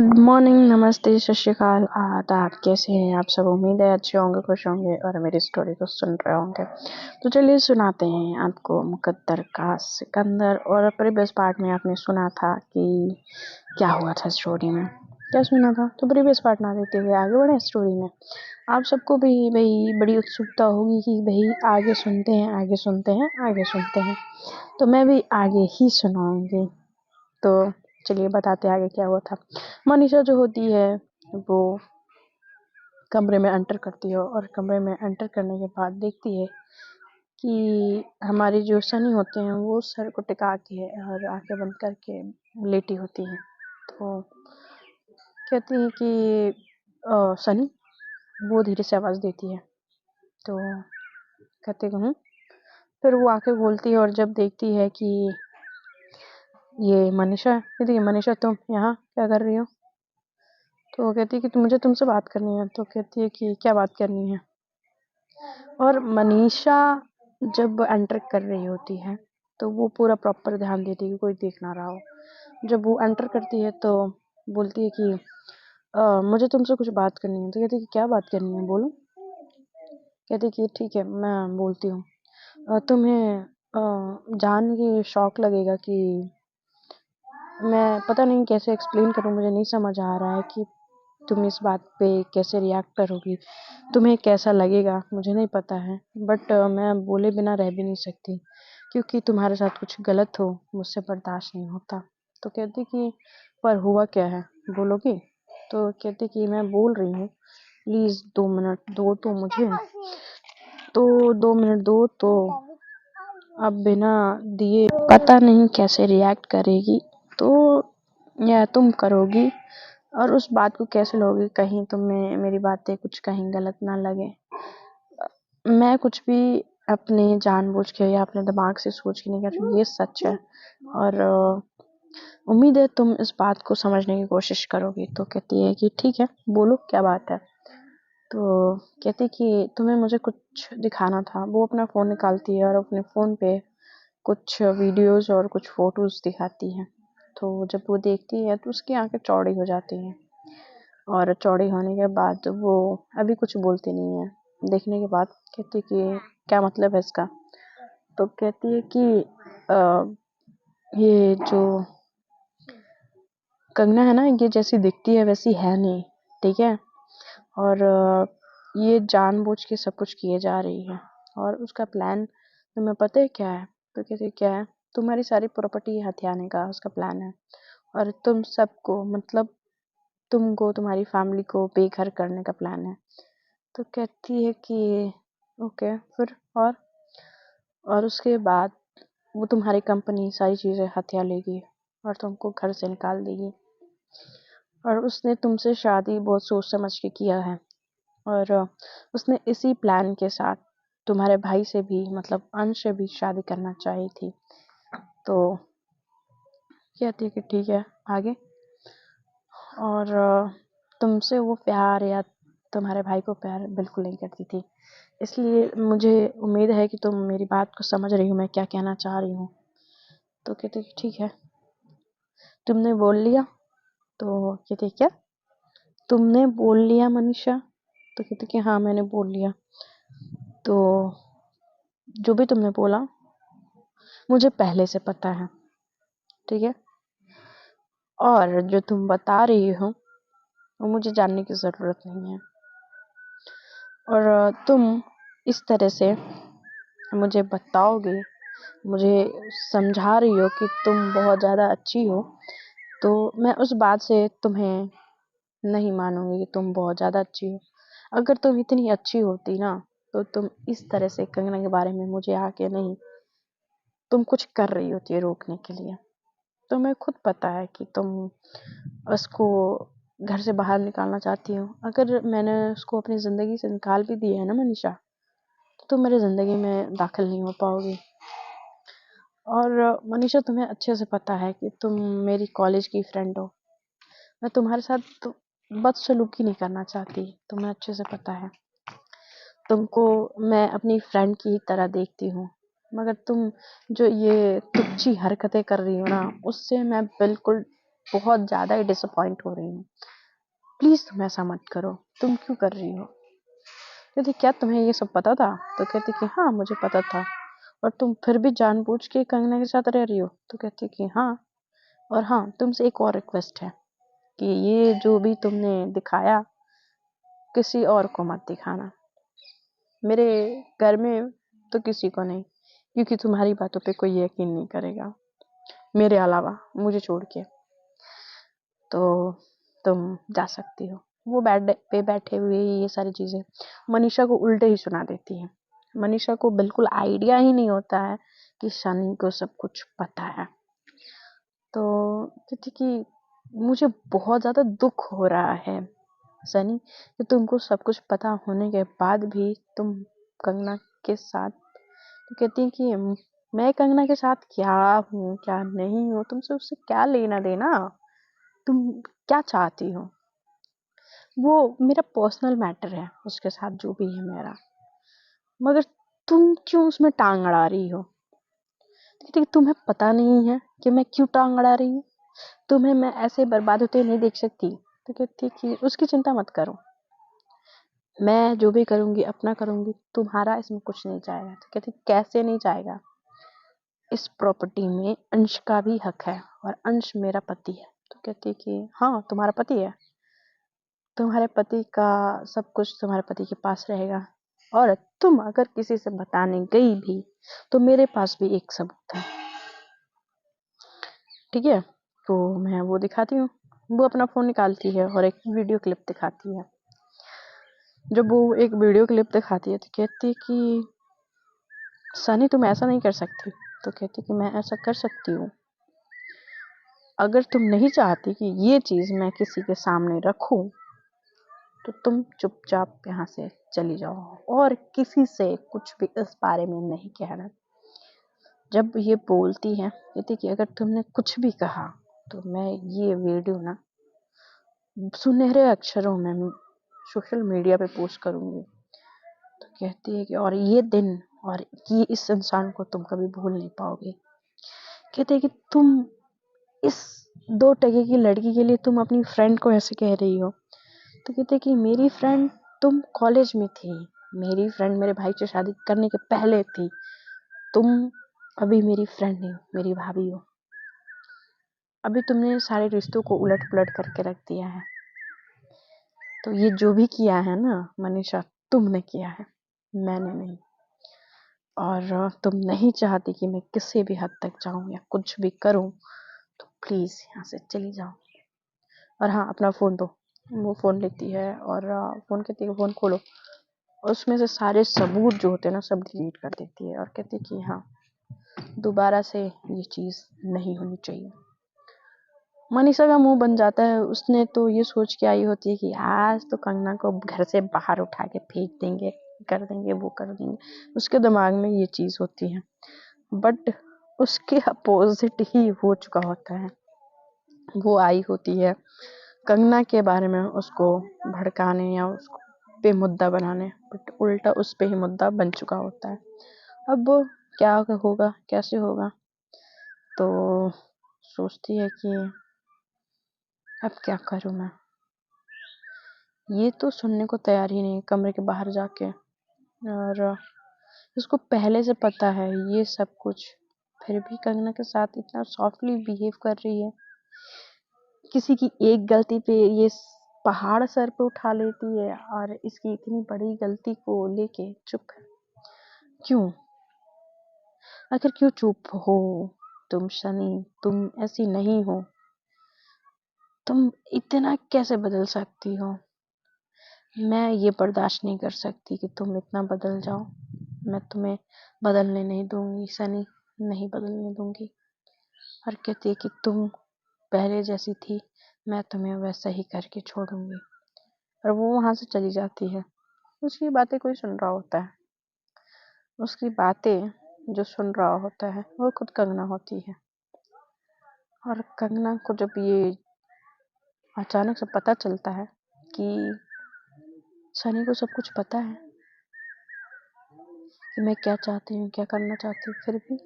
Good morning, नमस्ते, सत श्री अकाल, आदाब। कैसे हैं आप सब? उम्मीद है अच्छे होंगे, खुश होंगे और मेरी स्टोरी को सुन रहे होंगे। तो चलिए सुनाते हैं आपको मुकद्दर का सिकंदर। और प्रीवियस पार्ट में आपने सुना था कि क्या हुआ था स्टोरी में, क्या सुना था। तो प्रीवियस पार्ट ना देते हुए आगे बढ़े स्टोरी में। आप सबको भी भाई बड़ी उत्सुकता होगी कि भाई आगे सुनते हैं, आगे सुनते हैं, आगे सुनते हैं। तो मैं भी आगे ही सुनाऊंगी। तो चलिए बताते आगे क्या हुआ था। मनीषा जो होती है वो कमरे में एंटर करती है और कमरे में एंटर करने के बाद देखती है कि हमारी जो सनी होते हैं वो सर को टिका के और आंखें बंद करके लेटी होती हैं। तो कहती है कि सनी, वो धीरे से आवाज़ देती है। तो कहते हूँ। फिर वो आंखें खोलती है और जब देखती है कि ये मनीषा, कहती है मनीषा तुम यहाँ क्या कर रही हो? तो वो कहती है कि मुझे तुमसे बात करनी है। तो कहती है कि क्या बात करनी है? और मनीषा जब एंटर कर रही होती है तो वो पूरा प्रॉपर ध्यान देती है कि कोई देख ना रहा हो। जब वो एंटर करती है तो बोलती है कि मुझे तुमसे कुछ बात करनी है। तो कहती है कि क्या बात करनी है, बोलो। कहती है कि ठीक है मैं बोलती हूँ। तुम्हें जान के शौक लगेगा कि मैं पता नहीं कैसे एक्सप्लेन करूँ, मुझे नहीं समझ आ रहा है कि तुम इस बात पे कैसे रिएक्ट करोगी, तुम्हें कैसा लगेगा मुझे नहीं पता है। बट मैं बोले बिना रह भी नहीं सकती क्योंकि तुम्हारे साथ कुछ गलत हो मुझसे बर्दाश्त नहीं होता। तो कहती कि पर हुआ क्या है, बोलोगी? तो कहती कि मैं बोल रही हूँ, प्लीज़ 2 मिनट दो तो मुझे। तो 2 मिनट दो तो अब बिना दिए पता नहीं कैसे रिएक्ट करेगी। तो या तुम करोगी और उस बात को कैसे लोगे, कहीं तुम्हें मेरी बातें कुछ कहीं गलत ना लगे। मैं कुछ भी अपने जानबूझ के या अपने दिमाग से सोच के नहीं कर रही, ये सच है। और उम्मीद है तुम इस बात को समझने की कोशिश करोगी। तो कहती है कि ठीक है बोलो क्या बात है। तो कहती कि तुम्हें मुझे कुछ दिखाना था। वो अपना फ़ोन निकालती है और अपने फ़ोन पे कुछ वीडियोस और कुछ फ़ोटोज़ दिखाती है। तो जब वो देखती है तो उसकी आंखें चौड़ी हो जाती हैं और चौड़ी होने के बाद वो अभी कुछ बोलती नहीं है। देखने के बाद कहती कि क्या मतलब है इसका? तो कहती है कि ये जो कंगना है ना, ये जैसी दिखती है वैसी है नहीं, ठीक है। और ये जानबूझ के सब कुछ किए जा रही है और उसका प्लान तुम्हें पता है क्या है? तो कहती है क्या है? तुम्हारी सारी प्रॉपर्टी हथियाने का उसका प्लान है और तुम सबको मतलब तुमको तुम्हारी फैमिली को बेघर करने का प्लान है। तो कहती है कि ओके फिर और उसके बाद वो तुम्हारी कंपनी सारी चीज़ें हथिया लेगी और तुमको घर से निकाल देगी। और उसने तुमसे शादी बहुत सोच समझ के किया है और उसने इसी प्लान के साथ तुम्हारे भाई से भी मतलब अंश से भी शादी करना चाही थी। तो कहती है कि ठीक है आगे। और तुमसे वो प्यार या तुम्हारे भाई को प्यार बिल्कुल नहीं करती थी, इसलिए मुझे उम्मीद है कि तुम मेरी बात को समझ रही हो मैं क्या कहना चाह रही हूँ। तो कहती कि ठीक है तुमने बोल लिया। तो कहती क्या तुमने बोल लिया मनीषा? तो कहती कि हाँ मैंने बोल लिया। तो जो भी तुमने बोला मुझे पहले से पता है, ठीक है। और जो तुम बता रही हो वो मुझे जानने की ज़रूरत नहीं है। और तुम इस तरह से मुझे बताओगे, मुझे समझा रही हो कि तुम बहुत ज़्यादा अच्छी हो, तो मैं उस बात से तुम्हें नहीं मानूंगी कि तुम बहुत ज़्यादा अच्छी हो। अगर तुम इतनी अच्छी होती ना तो तुम इस तरह से कंगना के बारे में मुझे आके नहीं, तुम कुछ कर रही होती है रोकने के लिए। तुम्हें खुद पता है कि तुम उसको घर से बाहर निकालना चाहती हो। अगर मैंने उसको अपनी ज़िंदगी से निकाल भी दिया है ना मनीषा, तो तुम मेरी ज़िंदगी में दाखिल नहीं हो पाओगी। और मनीषा तुम्हें अच्छे से पता है कि तुम मेरी कॉलेज की फ्रेंड हो। मैं तुम्हारे साथ तो बदसलूकी नहीं करना चाहती, तुम्हें अच्छे से पता है। तुमको मैं अपनी फ्रेंड की तरह देखती हूँ, मगर तुम जो ये तुच्छी हरकतें कर रही हो ना उससे मैं बिल्कुल बहुत ज़्यादा ही डिसअपॉइंट हो रही हूँ। प्लीज़ तुम ऐसा मत करो, तुम क्यों कर रही हो? कहती क्या तुम्हें ये सब पता था? तो कहती कि हाँ मुझे पता था, और तुम फिर भी जानबूझ के कंगना के साथ रह रही हो? तो कहती कि हाँ, और हाँ तुमसे एक और रिक्वेस्ट है कि ये जो भी तुमने दिखाया किसी और को मत दिखाना, मेरे घर में तो किसी को नहीं, क्योंकि तुम्हारी बातों पे कोई यकीन नहीं करेगा मेरे अलावा, मुझे छोड़ के। तो तुम जा सकती हो। वो बेड पे बैठे हुए ये सारी चीजें मनीषा को उल्टे ही सुना देती है। मनीषा को बिल्कुल आइडिया ही नहीं होता है कि सनी को सब कुछ पता है। तो कहती कि मुझे बहुत ज्यादा दुख हो रहा है सनी, कि तुमको सब कुछ पता होने के बाद भी तुम कंगना के साथ। तो कहती है कि मैं कंगना के साथ क्या हूँ क्या नहीं हूँ, तुमसे उससे क्या लेना देना, तुम क्या चाहती हो? वो मेरा पर्सनल मैटर है, उसके साथ जो भी है मेरा, मगर तुम क्यों उसमें टांग अड़ा रही हो? कहती तुम्हें पता नहीं है कि मैं क्यों टांग अड़ा रही हूँ? तुम्हें मैं ऐसे बर्बाद होते नहीं देख सकती। तो कहती कि उसकी चिंता मत करो, मैं जो भी करूंगी अपना करूंगी, तुम्हारा इसमें कुछ नहीं जाएगा। तो कहती कैसे नहीं जाएगा? इस प्रॉपर्टी में अंश का भी हक है, और अंश मेरा पति है। तो कहती कि हाँ तुम्हारा पति है, तुम्हारे पति का सब कुछ तुम्हारे पति के पास रहेगा, और तुम अगर किसी से बताने गई भी तो मेरे पास भी एक सबूत है। ठीक है, तो मैं वो दिखाती हूँ। वो अपना फोन निकालती है और एक वीडियो क्लिप दिखाती है। जब वो एक वीडियो क्लिप दिखाती है तो कहती है कि सनी तुम ऐसा नहीं कर सकती। तो कहती कि मैं ऐसा कर सकती हूँ, अगर तुम नहीं चाहती कि ये चीज मैं किसी के सामने रखूं तो तुम चुपचाप यहाँ से चली जाओ और किसी से कुछ भी इस बारे में नहीं कहना। जब ये बोलती है कहती कि अगर तुमने कुछ भी कहा तो मैं ये वीडियो ना सुनहरे अक्षरों में सोशल मीडिया पे पोस्ट करूंगी। तो कहती है कि और ये दिन और ये इस इंसान को तुम कभी भूल नहीं पाओगे। कहते हैं कि तुम इस 2 टके की लड़की के लिए तुम अपनी फ्रेंड को ऐसे कह रही हो। तो कहते कि मेरी फ्रेंड तुम कॉलेज में थी, मेरी फ्रेंड मेरे भाई से शादी करने के पहले थी, तुम अभी मेरी फ्रेंड नहीं हो, मेरी भाभी हो। अभी तुमने सारे रिश्तों को उलट पुलट करके रख दिया है। तो ये जो भी किया है ना मनीषा, तुमने किया है, मैंने नहीं। और तुम नहीं चाहती कि मैं किसी भी हद तक जाऊं या कुछ भी करूं, तो प्लीज यहाँ से चली जाओ। और हाँ अपना फोन दो। वो फोन लेती है और फोन कहती है फोन खोलो, और उसमें से सारे सबूत जो होते हैं ना सब डिलीट कर देती है और कहती है कि हाँ दोबारा से ये चीज नहीं होनी चाहिए। मनीषा का मुंह बन जाता है। उसने तो ये सोच के आई होती है कि आज तो कंगना को घर से बाहर उठा के फेंक देंगे, कर देंगे, वो कर देंगे। उसके दिमाग में ये चीज होती है, बट उसके अपोजिट ही हो चुका होता है। वो आई होती है कंगना के बारे में उसको भड़काने या उसको पे मुद्दा बनाने, बट उल्टा उस पे ही मुद्दा बन चुका होता है। अब वो क्या होगा कैसे होगा, तो सोचती है कि अब क्या करूं मैं। ये तो सुनने को तैयार ही नहीं कमरे के बाहर जाके, और इसको पहले से पता है ये सब कुछ, फिर भी कंगना के साथ इतना सॉफ्टली बिहेव कर रही है। किसी की एक गलती पे ये पहाड़ सर पे उठा लेती है, और इसकी इतनी बड़ी गलती को लेके चुप है। क्यों? आखिर क्यों चुप हो? तुम शनि, तुम ऐसी नहीं हो। तुम इतना कैसे बदल सकती हो? मैं ये बर्दाश्त नहीं कर सकती कि तुम इतना बदल जाओ। मैं तुम्हें बदलने नहीं दूंगी सनी, नहीं बदलने दूंगी। और कहती है कि तुम पहले जैसी थी, मैं तुम्हें वैसा ही करके छोड़ूंगी। और वो वहां से चली जाती है। उसकी बातें कोई सुन रहा होता है, उसकी बातें जो सुन रहा होता है वो खुद कंगना होती है। और कंगना को जब ये अचानक से पता चलता है कि सनी को सब कुछ पता है कि मैं क्या चाहती हूँ, क्या करना चाहती हूँ, फिर भी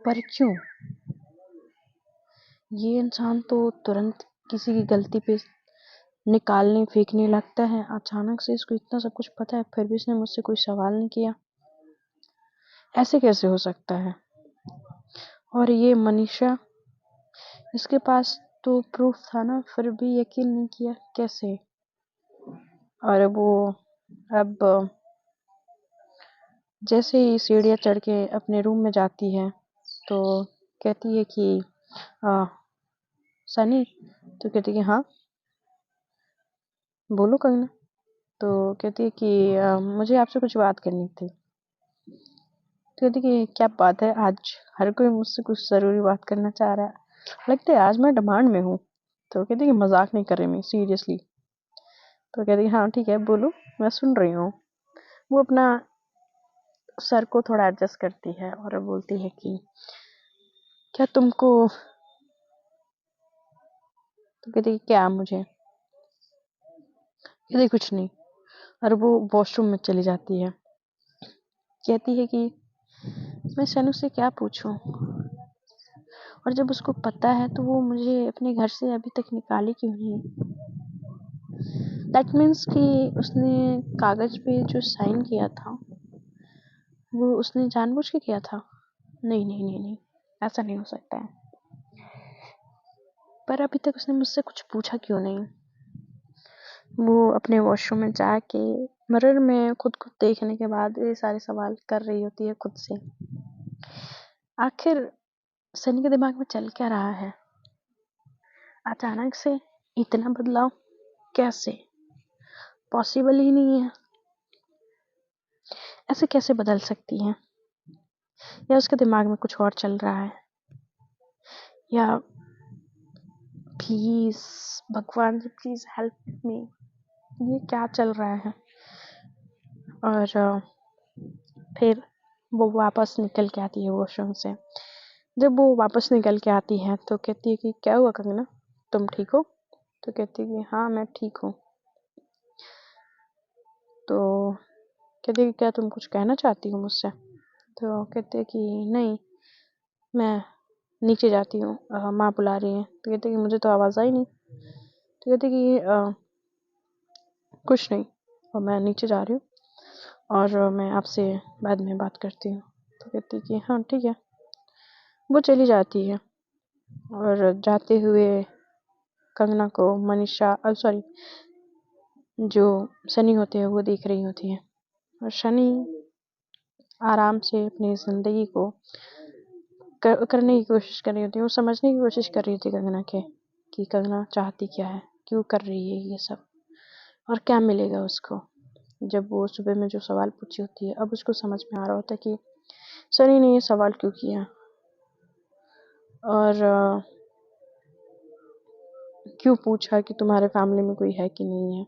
पर क्यों ये इंसान तो तुरंत किसी की गलती पे निकालने फेंकने लगता है। अचानक से इसको इतना सब कुछ पता है, फिर भी इसने मुझसे कोई सवाल नहीं किया। ऐसे कैसे हो सकता है? और ये मनीषा, इसके पास तो प्रूफ था ना, फिर भी यकीन नहीं किया, कैसे? और वो अब जैसे ही सीढ़ियाँ चढ़ के अपने रूम में जाती है तो कहती है कि सनी, तो कहती है कि हाँ बोलो कंगना। तो कहती है कि मुझे आपसे कुछ बात करनी थी। तो कहती है कि क्या बात है, आज हर कोई मुझसे कुछ ज़रूरी बात करना चाह रहा है, लगता है आज मैं डिमांड में हूँ। तो कहती है कि मजाक नहीं कर रही मैं, सीरियसली। तो कहती है हाँ ठीक है बोलो, मैं सुन रही हूँ। वो अपना सर को थोड़ा एडजस्ट करती है और बोलती है कि क्या तुमको। तो कहती है क्या मुझे? कहती कुछ नहीं। और वो वॉशरूम में चली जाती है। कहती है कि मैं सनू से क्या पूछूं, और जब उसको पता है तो वो मुझे अपने घर से अभी तक निकाली क्यों नहीं? दैट मीन्स कि उसने कागज पे जो साइन किया था वो उसने जानबूझ के किया था। नहीं नहीं नहीं नहीं, ऐसा नहीं हो सकता है। पर अभी तक उसने मुझसे कुछ पूछा क्यों नहीं? वो अपने वॉशरूम में जाके मिरर में खुद को देखने के बाद ये सारे सवाल कर रही होती है खुद से। आखिर सनी के दिमाग में चल क्या रहा है? अचानक से इतना बदलाव कैसे? पॉसिबल ही नहीं है। ऐसे कैसे बदल सकती है? या उसके दिमाग में कुछ और चल रहा है? या प्लीज भगवान जी प्लीज हेल्प मी, ये क्या चल रहा है? और फिर वो वापस निकल के आती है वॉशरूम से। जब वो वापस निकल के आती है तो कहती है कि क्या हुआ कंगना, तुम ठीक हो? तो कहती है कि हाँ मैं ठीक हूँ। तो कहती है कि क्या तुम कुछ कहना चाहती हो मुझसे? तो कहती है कि नहीं, मैं नीचे जाती हूँ, माँ बुला रही है। तो कहती है कि मुझे तो आवाज़ आई नहीं। तो कहती है कि कुछ नहीं, और मैं नीचे जा रही हूँ और मैं आपसे बाद में बात करती हूँ। तो कहती है कि हाँ ठीक है। वो चली जाती है और जाते हुए कंगना को मनीषा सॉरी जो सनी होते हैं वो देख रही होती है। और शनि आराम से अपनी ज़िंदगी को करने की कोशिश कर रही होती है। वो समझने की कोशिश कर रही होती है कंगना के कि कंगना चाहती क्या है, क्यों कर रही है ये सब, और क्या मिलेगा उसको। जब वो सुबह में जो सवाल पूछी होती है अब उसको समझ में आ रहा होता है कि सनी ने ये सवाल क्यों किया, और क्यों पूछा कि तुम्हारे फैमिली में कोई है कि नहीं है।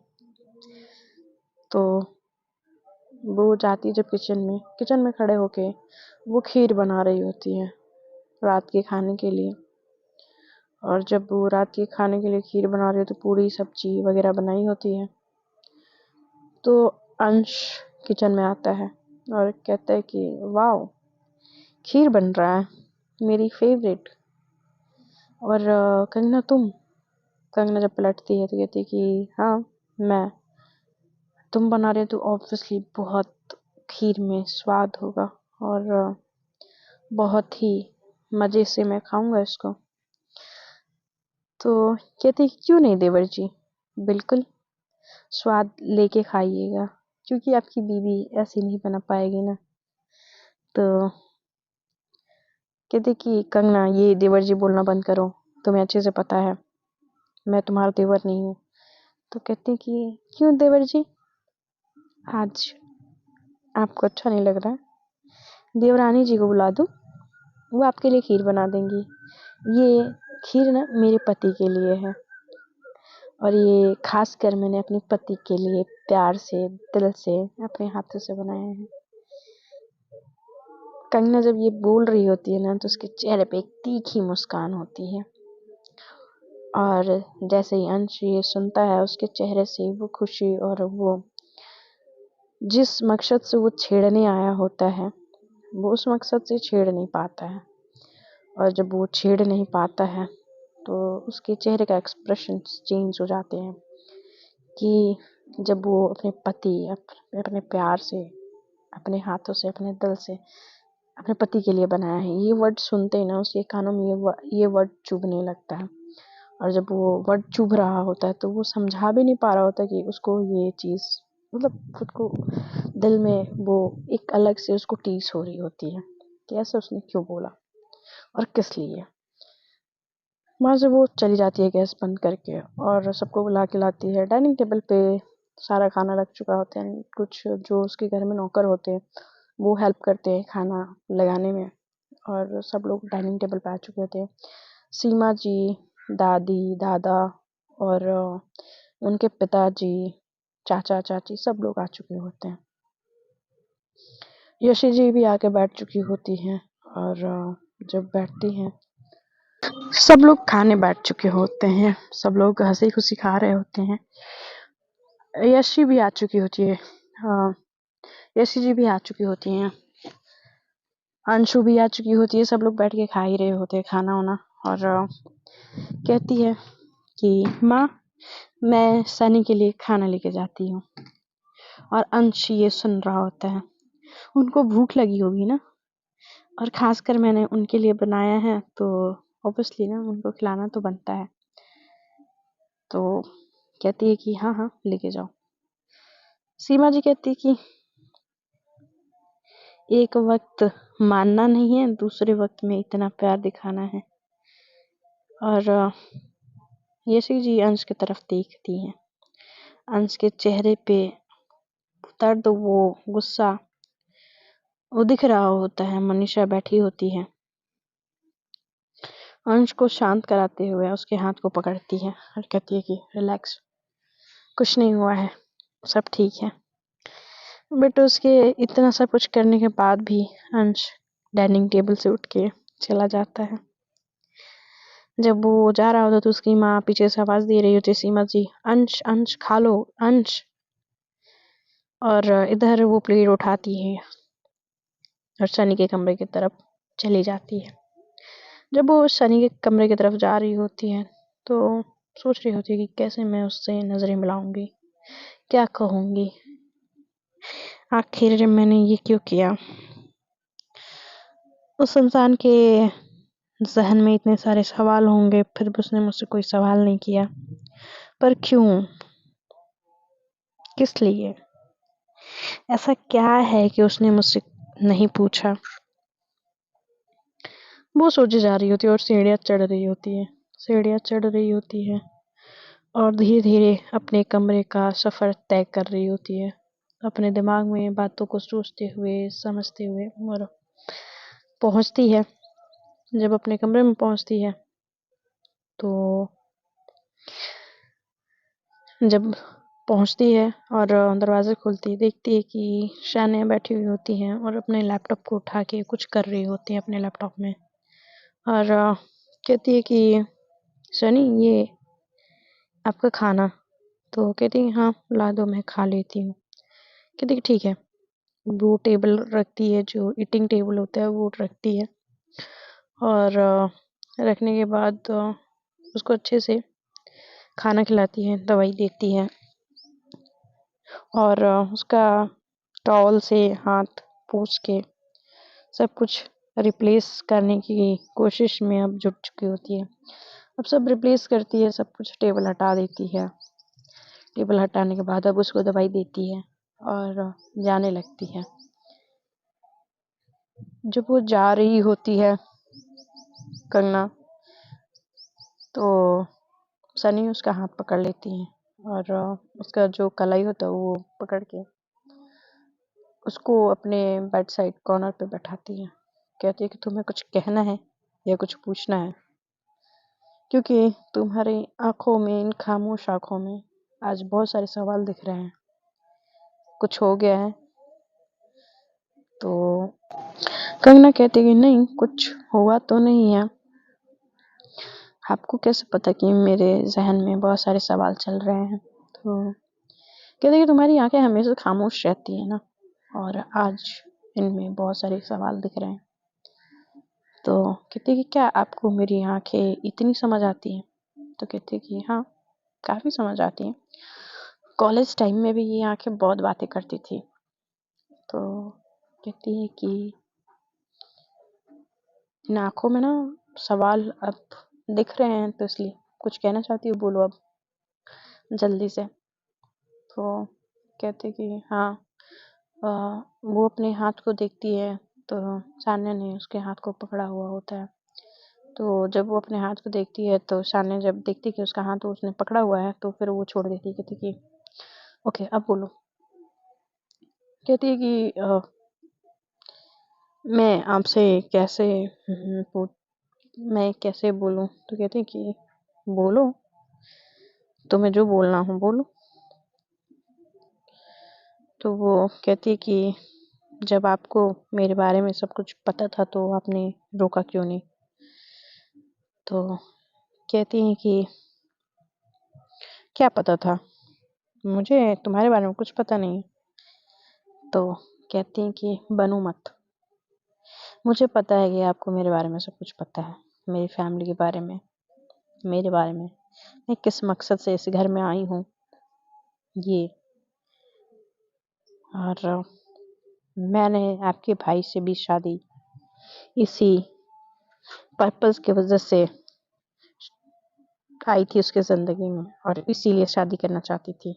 तो वो जाती है जब किचन में खड़े होके वो खीर बना रही होती है रात के खाने के लिए। और जब वो रात के खाने के लिए खीर बना रही होती, पूरी सब्जी वगैरह बनाई होती है, तो अंश किचन में आता है और कहता है कि वाओ खीर बन रहा है, मेरी फेवरेट। और कंगना जब पलटती है तो कहती है कि हाँ मैं, तुम बना रहे हो तो ऑब्वियसली बहुत खीर में स्वाद होगा और बहुत ही मज़े से मैं खाऊंगा इसको। तो कहती क्यों नहीं देवर जी, बिल्कुल स्वाद लेके खाइएगा, क्योंकि आपकी बीवी ऐसी नहीं बना पाएगी ना। तो कहती कि कंगना ये देवर जी बोलना बंद करो, तुम्हें अच्छे से पता है मैं तुम्हारा देवर नहीं हूँ। तो कहती कि क्यों देवर जी, आज आपको अच्छा नहीं लग रहा? देवरानी जी को बुला दूँ, वो आपके लिए खीर बना देंगी। ये खीर ना मेरे पति के लिए है, और ये खास कर मैंने अपने पति के लिए प्यार से दिल से अपने हाथों से बनाया है। कंगना जब ये बोल रही होती है ना तो उसके चेहरे पे एक तीखी मुस्कान होती है, और जैसे ही अंश ये सुनता है उसके चेहरे से वो खुशी और वो जिस मकसद से वो छेड़ने आया होता है वो उस मकसद से छेड़ नहीं पाता है। और जब वो छेड़ नहीं पाता है तो उसके चेहरे का एक्सप्रेशन चेंज हो जाते हैं कि जब वो अपने पति अपने प्यार से, अपने हाथों से, अपने दिल से अपने पति के लिए बनाया है, ये वर्ड सुनते ही ना उसके कानों में ये वर्ड चुभने लगता है। और जब वो वर्ड चुभ रहा होता है तो वो समझा भी नहीं पा रहा होता कि उसको ये चीज़, मतलब खुद को दिल में वो एक अलग से उसको टीस हो रही होती है कि ऐसा उसने क्यों बोला और किस लिए। वहाँ से वो चली जाती है गैस बंद करके और सबको बुला के लाती है। डाइनिंग टेबल पे सारा खाना रख चुका होता है। कुछ जो उसके घर में नौकर होते हैं वो हेल्प करते हैं खाना लगाने में, और सब लोग डाइनिंग टेबल पे आ चुके होते हैं। सीमा जी, दादी, दादा और उनके पिताजी, चाचा चाची सब लोग आ चुके होते हैं। यशी जी भी आके बैठ चुकी होती हैं और जब बैठती हैं सब लोग खाने बैठ चुके होते हैं, सब लोग हंसी खुशी खा रहे होते हैं। यशी भी आ चुकी होती है, हाँ यशी जी भी आ चुकी होती हैं, अंशु भी आ चुकी होती है। सब लोग बैठ के खा ही रहे होते हैं खाना वाना और कहती है कि माँ मैं सनी के लिए खाना लेके जाती हूँ। और अंश ये सुन रहा होता है, उनको भूख लगी होगी ना, और खासकर मैंने उनके लिए बनाया है तो ऑब्वियसली ना उनको खिलाना तो बनता है। तो कहती है कि हाँ हाँ लेके जाओ। सीमा जी कहती है कि एक वक्त मानना नहीं है, दूसरे वक्त में इतना प्यार दिखाना है। और यशी जी अंश की तरफ देखती हैं। अंश के चेहरे पे दर्द, वो गुस्सा वो दिख रहा होता है। मनीषा बैठी होती है, अंश को शांत कराते हुए उसके हाथ को पकड़ती है और कहती है कि रिलैक्स, कुछ नहीं हुआ है, सब ठीक है। बट उसके इतना सब कुछ करने के बाद भी अंश डाइनिंग टेबल से उठ के चला जाता है। जब वो जा रहा होता तो उसकी माँ पीछे से आवाज दे रही होती, सीमा जी अंश अंश खा लो अंश। और इधर वो प्लेट उठाती है और सनी के कमरे की तरफ चली जाती है। जब वो सनी के कमरे की तरफ जा रही होती है तो सोच रही होती है कि कैसे मैं उससे नजरें मिलाऊंगी, क्या कहूंगी, आखिर मैंने ये क्यों किया। उस इंसान के जहन में इतने सारे सवाल होंगे, फिर भी उसने मुझसे कोई सवाल नहीं किया। पर क्यों, किस लिए, ऐसा क्या है कि उसने मुझसे नहीं पूछा। वो सोचे जा रही होती है और सीढ़ियाँ चढ़ रही होती है, सीढ़ियाँ चढ़ रही होती है और धीरे धीरे अपने कमरे का सफर तय कर रही होती है, अपने दिमाग में बातों को सोचते हुए समझते हुए। और पहुंचती है, जब अपने कमरे में पहुंचती है तो जब पहुंचती है और दरवाज़ा खोलती है, देखती है कि शानिया बैठी हुई होती हैं और अपने लैपटॉप को उठा के कुछ कर रही होती है अपने लैपटॉप में। और कहती है कि सनी ये आपका खाना। तो कहती है हाँ ला दो, मैं खा लेती हूँ। कहती है ठीक है। वो टेबल रखती है, जो ईटिंग टेबल होता है वो रखती है और रखने के बाद उसको अच्छे से खाना खिलाती है, दवाई देती है और उसका टॉवल से हाथ पोंछ के सब कुछ रिप्लेस करने की कोशिश में अब जुट चुकी होती है। अब सब रिप्लेस करती है, सब कुछ टेबल हटा देती है। टेबल हटाने के बाद अब उसको दवाई देती है और जाने लगती है। जब वो जा रही होती है कंगना, तो सनी उसका हाथ पकड़ लेती है और उसका जो कलाई होता है वो पकड़ के उसको अपने बेड साइड कॉर्नर पे बैठाती है। कहती है कि तुम्हें कुछ कहना है या कुछ पूछना है, क्योंकि तुम्हारी आंखों में, इन खामोश आंखों में आज बहुत सारे सवाल दिख रहे हैं। कुछ हो गया है? तो कंगना कहती है कि नहीं, कुछ हुआ तो नहीं है। आपको कैसे पता कि मेरे जहन में बहुत सारे सवाल चल रहे हैं? तो कहते कि तुम्हारी आंखें हमेशा खामोश रहती है ना, और आज इनमें बहुत सारे सवाल दिख रहे हैं। तो कहती कि क्या आपको मेरी आंखें इतनी समझ आती हैं? तो कहती कि हाँ, काफ़ी समझ आती हैं। कॉलेज टाइम में भी ये आंखें बहुत बातें करती थी। तो कहती है कि इन आँखों में ना सवाल अब दिख रहे हैं, तो इसलिए कुछ कहना चाहती हो, बोलो अब जल्दी से। तो कहती कि हाँ, अ, वो अपने हाथ को देखती है तो सान्या ने उसके हाथ को पकड़ा हुआ होता है। तो जब वो अपने हाथ को देखती है तो सान्या जब देखती है कि उसका हाथ उसने पकड़ा हुआ है तो फिर वो छोड़ देती है। कहती कि ओके अब बोलो। कहती है कि मैं आपसे कैसे मैं कैसे बोलूं? तो कहती है कि बोलो, तुम्हें जो बोलना हो बोलो। तो वो कहती है कि जब आपको मेरे बारे में सब कुछ पता था तो आपने रोका क्यों नहीं? तो कहती है कि क्या पता था? मुझे तुम्हारे बारे में कुछ पता नहीं है। तो कहती हैं कि बनो मत। मुझे पता है कि आपको मेरे बारे में सब कुछ पता है, मेरी फैमिली के बारे में, मेरे बारे में, मैं किस मकसद से इस घर में आई हूँ ये। और मैंने आपके भाई से भी शादी इसी पर्पस की वजह से आई थी उसके ज़िंदगी में और इसीलिए शादी करना चाहती थी।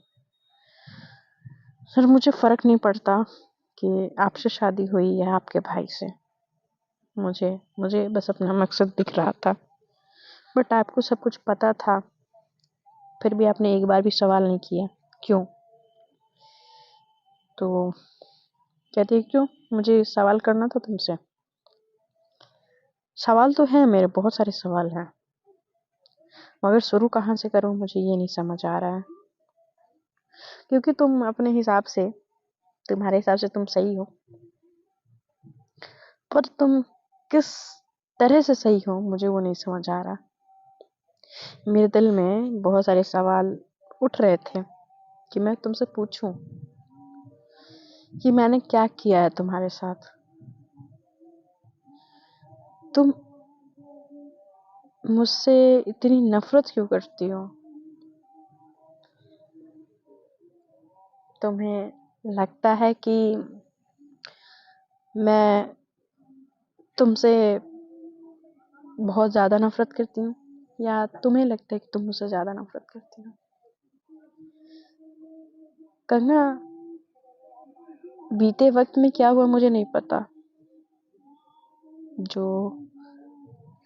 सर मुझे फ़र्क नहीं पड़ता कि आपसे शादी हुई या आपके भाई से। मुझे मुझे बस अपना मकसद दिख रहा था। बट आपको सब कुछ पता था, फिर भी आपने एक बार भी सवाल नहीं किया, क्यों? तो कहती है क्यों? मुझे सवाल करना था तुमसे। सवाल तो है मेरे, बहुत सारे सवाल हैं, मगर शुरू कहाँ से करूँ मुझे ये नहीं समझ आ रहा है। क्योंकि तुम अपने हिसाब से, तुम्हारे हिसाब से तुम सही हो, पर तुम किस तरह से सही हो मुझे वो नहीं समझ आ रहा। मेरे दिल में बहुत सारे सवाल उठ रहे थे कि मैं तुमसे पूछूं कि मैंने क्या किया है तुम्हारे साथ। तुम मुझसे इतनी नफरत क्यों करती हो? तुम्हें लगता है कि मैं तुमसे बहुत ज़्यादा नफरत करती हूँ, या तुम्हें लगता है कि तुम मुझसे ज़्यादा नफरत करती हो? कंगना, बीते वक्त में क्या हुआ मुझे नहीं पता। जो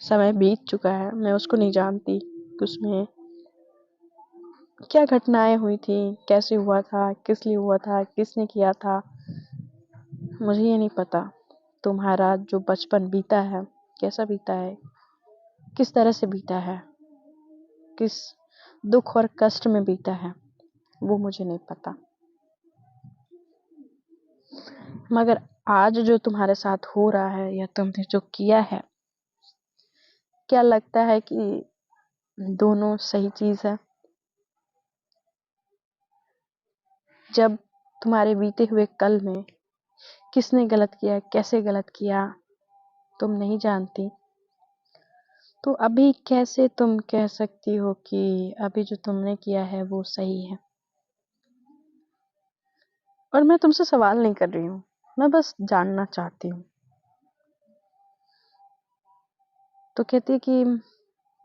समय बीत चुका है मैं उसको नहीं जानती कि उसमें क्या घटनाएं हुई थी, कैसे हुआ था, किस लिए हुआ था, किसने किया था, मुझे ये नहीं पता। तुम्हारा जो बचपन बीता है कैसा बीता है, किस तरह से बीता है, किस दुख और कष्ट में बीता है, वो मुझे नहीं पता। मगर आज जो तुम्हारे साथ हो रहा है या तुमने जो किया है, क्या लगता है कि दोनों सही चीज है? जब तुम्हारे बीते हुए कल में किसने गलत किया, कैसे गलत किया, तुम नहीं जानती, तो अभी कैसे तुम कह सकती हो कि अभी जो तुमने किया है वो सही है? और मैं तुमसे सवाल नहीं कर रही हूँ, मैं बस जानना चाहती हूँ। तो कहती है कि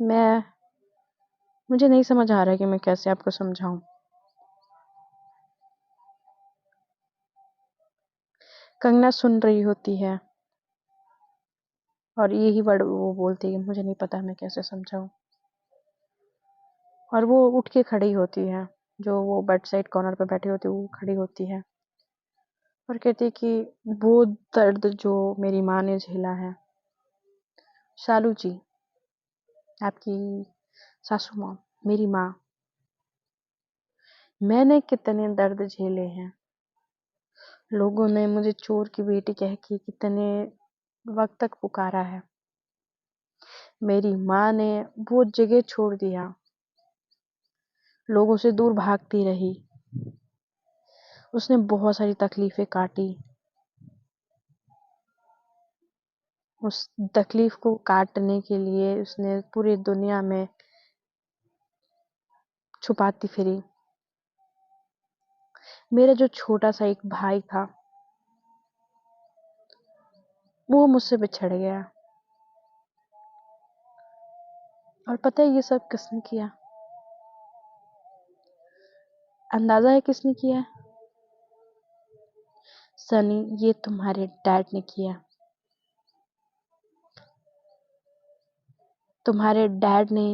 मैं मुझे नहीं समझ आ रहा है कि मैं कैसे आपको समझाऊं। कंगना सुन रही होती है और यही वर्ड वो बोलती है, मुझे नहीं पता मैं कैसे समझाऊं। और वो उठ के खड़ी होती है, जो वो बेड साइड कॉर्नर पे बैठी होती है वो खड़ी होती है और कहती है कि वो दर्द जो मेरी माँ ने झेला है, शालू जी, आपकी सासू माँ, मेरी माँ, मैंने कितने दर्द झेले हैं। लोगों ने मुझे चोर की बेटी कह के कितने वक्त तक पुकारा है। मेरी माँ ने वो जगह छोड़ दिया, लोगों से दूर भागती रही, उसने बहुत सारी तकलीफें काटी, उस तकलीफ को काटने के लिए उसने पूरी दुनिया में छुपाती फिरी। मेरा जो छोटा सा एक भाई था वो मुझसे बिछड़ गया। और पता है ये सब किसने किया? अंदाजा है किसने किया? सनी, ये तुम्हारे डैड ने किया। तुम्हारे डैड ने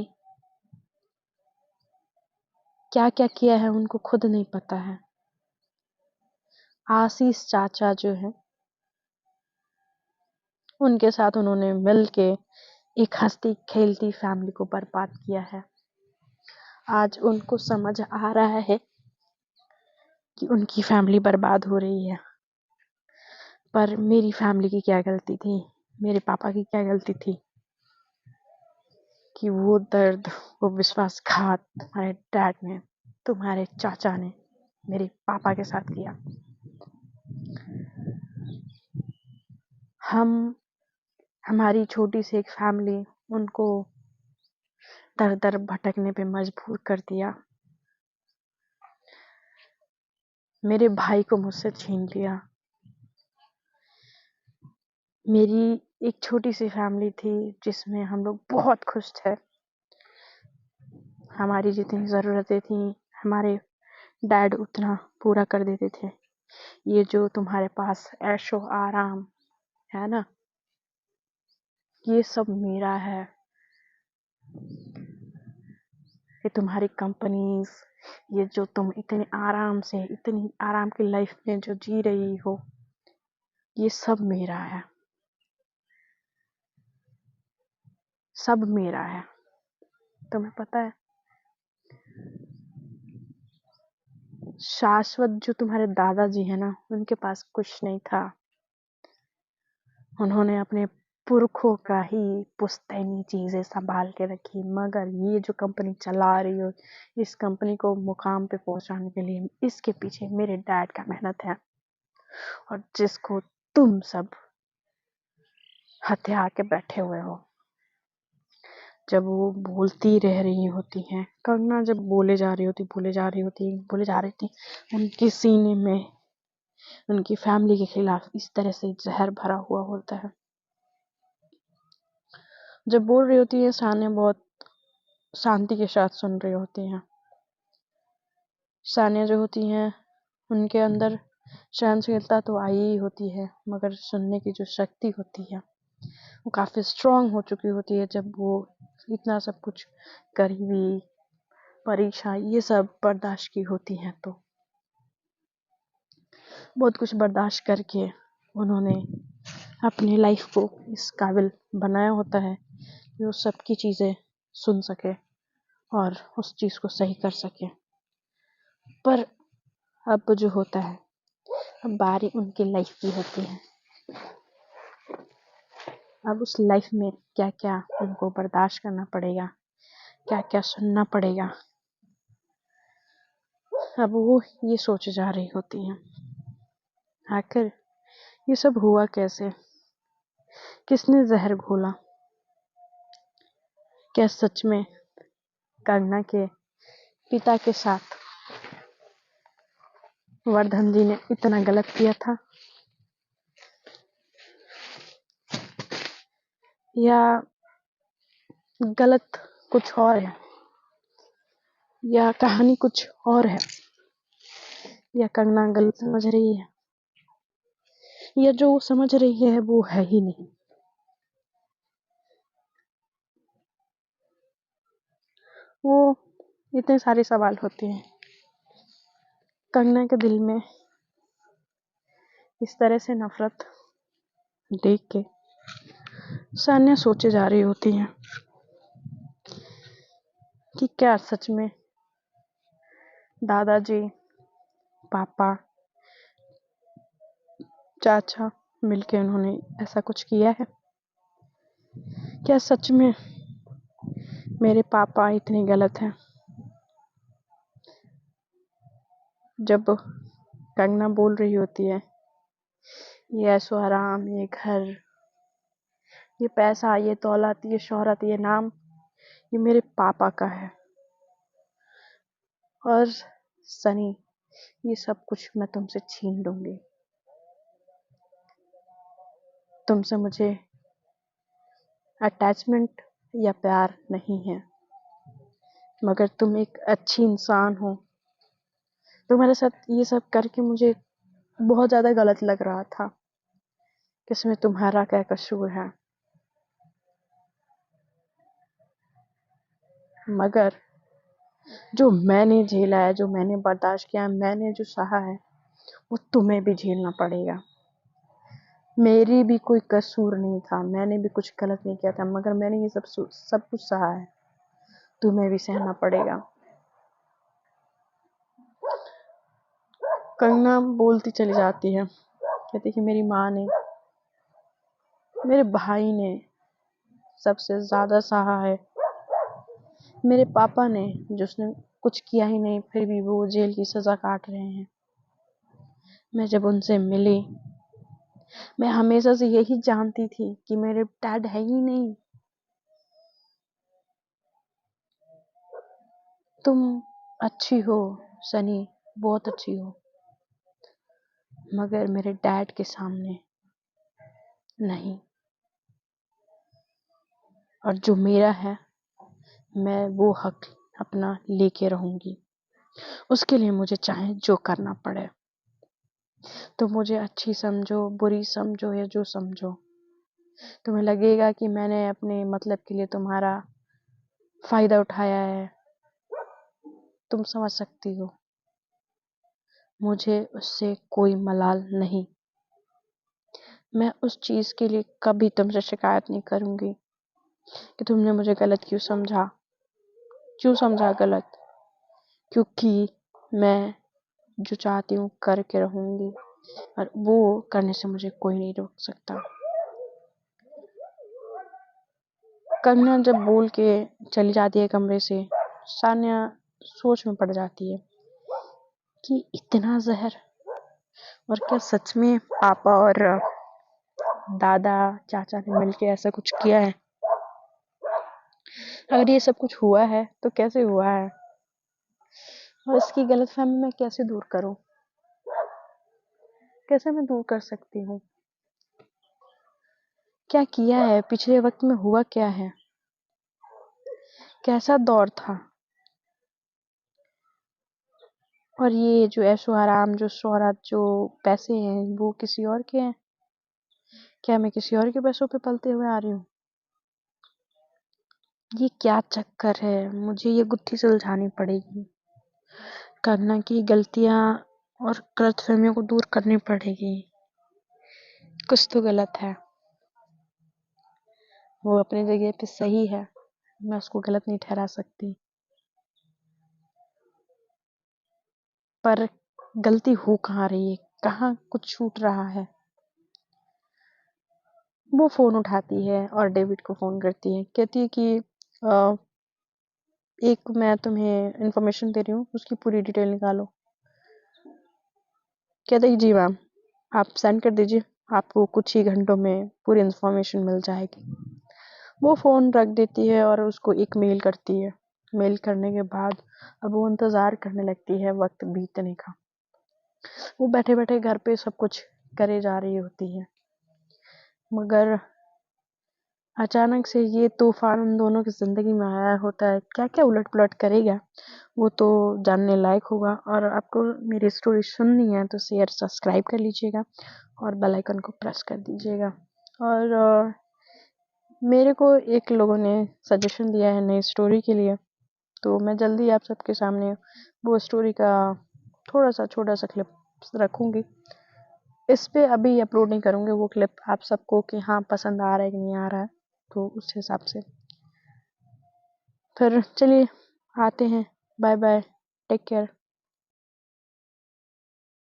क्या क्या किया है उनको खुद नहीं पता है। आशीष चाचा जो है उनके साथ उन्होंने मिल के एक हंसती खेलती फैमिली को बर्बाद किया है। आज उनको समझ आ रहा है कि उनकी फैमिली बर्बाद हो रही है। पर मेरी फैमिली की क्या गलती थी? मेरे पापा की क्या गलती थी कि वो दर्द, वो विश्वासघात तुम्हारे डैड ने, तुम्हारे चाचा ने मेरे पापा के साथ किया। हमारी छोटी सी एक फैमिली उनको दर दर भटकने पे मजबूर कर दिया। मेरे भाई को मुझसे छीन लिया। मेरी एक छोटी सी फैमिली थी जिसमें हम लोग बहुत खुश थे। हमारी जितनी ज़रूरतें थी हमारे डैड उतना पूरा कर देते थे। ये जो तुम्हारे पास ऐशो आराम है ना, ये सब मेरा है। ये तुम्हारी कंपनीज, ये जो तुम इतने आराम से, इतनी आराम की लाइफ में जो जी रही हो, ये सब मेरा है, सब मेरा है। तुम्हें पता है शाश्वत जो तुम्हारे दादाजी है ना, उनके पास कुछ नहीं था। उन्होंने अपने पुरखों का ही पुश्तैनी चीजें संभाल के रखी। मगर ये जो कंपनी चला रही हो, इस कंपनी को मुकाम पे पहुंचाने के लिए इसके पीछे मेरे डैड का मेहनत है, और जिसको तुम सब हथिया के बैठे हुए हो। जब वो बोलती रह रही होती हैं, कंगना जब बोले जा रही होती थी, उनके सीने में उनकी फैमिली के खिलाफ इस तरह से जहर भरा हुआ होता है। जब बोल रही होती है, सानिया बहुत शांति के साथ सुन रही होती हैं। सानिया जो होती हैं उनके अंदर सहनशीलता तो आई ही होती है, मगर सुनने की जो शक्ति होती है वो काफी स्ट्रांग हो चुकी होती है। जब वो इतना सब कुछ, गरीबी, परीक्षा, ये सब बर्दाश्त की होती हैं, तो बहुत कुछ बर्दाश्त करके उन्होंने अपनी लाइफ को इस काबिल बनाया होता है कि वो सबकी चीज़ें सुन सके और उस चीज़ को सही कर सके। पर अब जो होता है, अब बारी उनकी लाइफ की होती है। अब उस लाइफ में क्या क्या उनको बर्दाश्त करना पड़ेगा, क्या क्या सुनना पड़ेगा, अब वो ये सोचे जा रही होती हैं। आखिर ये सब हुआ कैसे? किसने जहर घोला? क्या सच में कंगना के पिता के साथ वर्धन जी ने इतना गलत किया था, या गलत कुछ और है, या कहानी कुछ और है, या कंगना गलत समझ रही है, या जो समझ रही है वो है ही नहीं? वो इतने सारे सवाल होते हैं कंगना के दिल में। इस तरह से नफरत देख के सान्या सोचे जा रही होती हैं कि क्या सच में दादाजी, पापा, चाचा मिलके उन्होंने ऐसा कुछ किया है? क्या सच में मेरे पापा इतने गलत हैं? जब कंगना बोल रही होती है ये ऐशो आराम, ये घर, ये पैसा, ये दौलत, ये शोहरत, ये नाम, ये मेरे पापा का है। और सनी, ये सब कुछ मैं तुमसे छीन लूंगी। तुमसे मुझे अटैचमेंट या प्यार नहीं है, मगर तुम एक अच्छी इंसान हो। तुम्हारे साथ ये सब करके मुझे बहुत ज़्यादा गलत लग रहा था कि इसमें तुम्हारा क्या कसूर है, मगर जो मैंने झेला है, जो मैंने बर्दाश्त किया, मैंने जो सहा है, वो तुम्हें भी झेलना पड़ेगा। मेरी भी कोई कसूर नहीं था, मैंने भी कुछ गलत नहीं किया था, मगर मैंने ये सब कुछ सहा है, तुम्हें भी सहना पड़ेगा। कंगना बोलती चली जाती है, कहती कि मेरी माँ ने, मेरे भाई ने सबसे ज्यादा सहा है। मेरे पापा ने, जिसने कुछ किया ही नहीं, फिर भी वो जेल की सजा काट रहे हैं। मैं जब उनसे मिली, मैं हमेशा से यही जानती थी कि मेरे डैड है ही नहीं। तुम अच्छी हो सनी, बहुत अच्छी हो, मगर मेरे डैड के सामने नहीं। और जो मेरा है, मैं वो हक अपना लेके रहूंगी। उसके लिए मुझे चाहे जो करना पड़े। तो मुझे अच्छी समझो, बुरी समझो या जो समझो, तुम्हें लगेगा कि मैंने अपने मतलब के लिए तुम्हारा फायदा उठाया है, तुम समझ सकती हो। मुझे उससे कोई मलाल नहीं। मैं उस चीज के लिए कभी तुमसे शिकायत नहीं करूंगी कि तुमने मुझे गलत क्यों समझा गलत, क्योंकि मैं जो चाहती हूँ करके रहूंगी, और वो करने से मुझे कोई नहीं रोक सकता। कंगना जब बोल के चली जाती है कमरे से, सान्या सोच में पड़ जाती है कि इतना जहर, और क्या सच में पापा और दादा चाचा ने मिलके ऐसा कुछ किया है? अगर ये सब कुछ हुआ है तो कैसे हुआ है, और इसकी गलतफहमी मैं कैसे दूर करूं? कैसे मैं दूर कर सकती हूँ? क्या किया है, पिछले वक्त में हुआ क्या है, कैसा दौर था? और ये जो ऐशो आराम, जो शोहरत, जो पैसे हैं, वो किसी और के हैं? क्या मैं किसी और के पैसों पे पलते हुए आ रही हूँ? ये क्या चक्कर है, मुझे ये गुत्थी सुलझानी पड़ेगी। कंगना की गलतियां और गलतफहमियों को दूर करनी पड़ेगी। कुछ तो गलत है, वो अपनी जगह पे सही है, मैं उसको गलत नहीं ठहरा सकती, पर गलती हो कहाँ रही है, कहाँ कुछ छूट रहा है? वो फोन उठाती है और डेविड को फोन करती है, कहती है कि एक मैं तुम्हें इंफॉर्मेशन दे रही हूँ, उसकी पूरी डिटेल निकालो। कहते ही जी मैम, आप सेंड कर दीजिए, आपको कुछ ही घंटों में पूरी इंफॉर्मेशन मिल जाएगी। वो फोन रख देती है और उसको एक मेल करती है। मेल करने के बाद अब वो इंतजार करने लगती है वक्त बीतने का। वो बैठे बैठे घर पे सब कुछ करे जा रही होती है, मगर अचानक से ये तूफान उन दोनों की जिंदगी में आया होता है। क्या क्या उलट पुलट करेगा, वो तो जानने लायक होगा। और आपको मेरी स्टोरी सुननी है तो शेयर सब्सक्राइब कर लीजिएगा और बेल आइकन को प्रेस कर दीजिएगा। और मेरे को एक लोगों ने सजेशन दिया है नई स्टोरी के लिए, तो मैं जल्दी आप सबके सामने वो स्टोरी का थोड़ा सा छोटा सा क्लिप रखूंगी। इस पे अभी अपलोड नहीं करूंगी वो क्लिप आप सबको कि हाँ पसंद आ रहा है कि नहीं आ रहा है, तो उस हिसाब से। फिर चलिए आते हैं, बाय बाय, टेक केयर।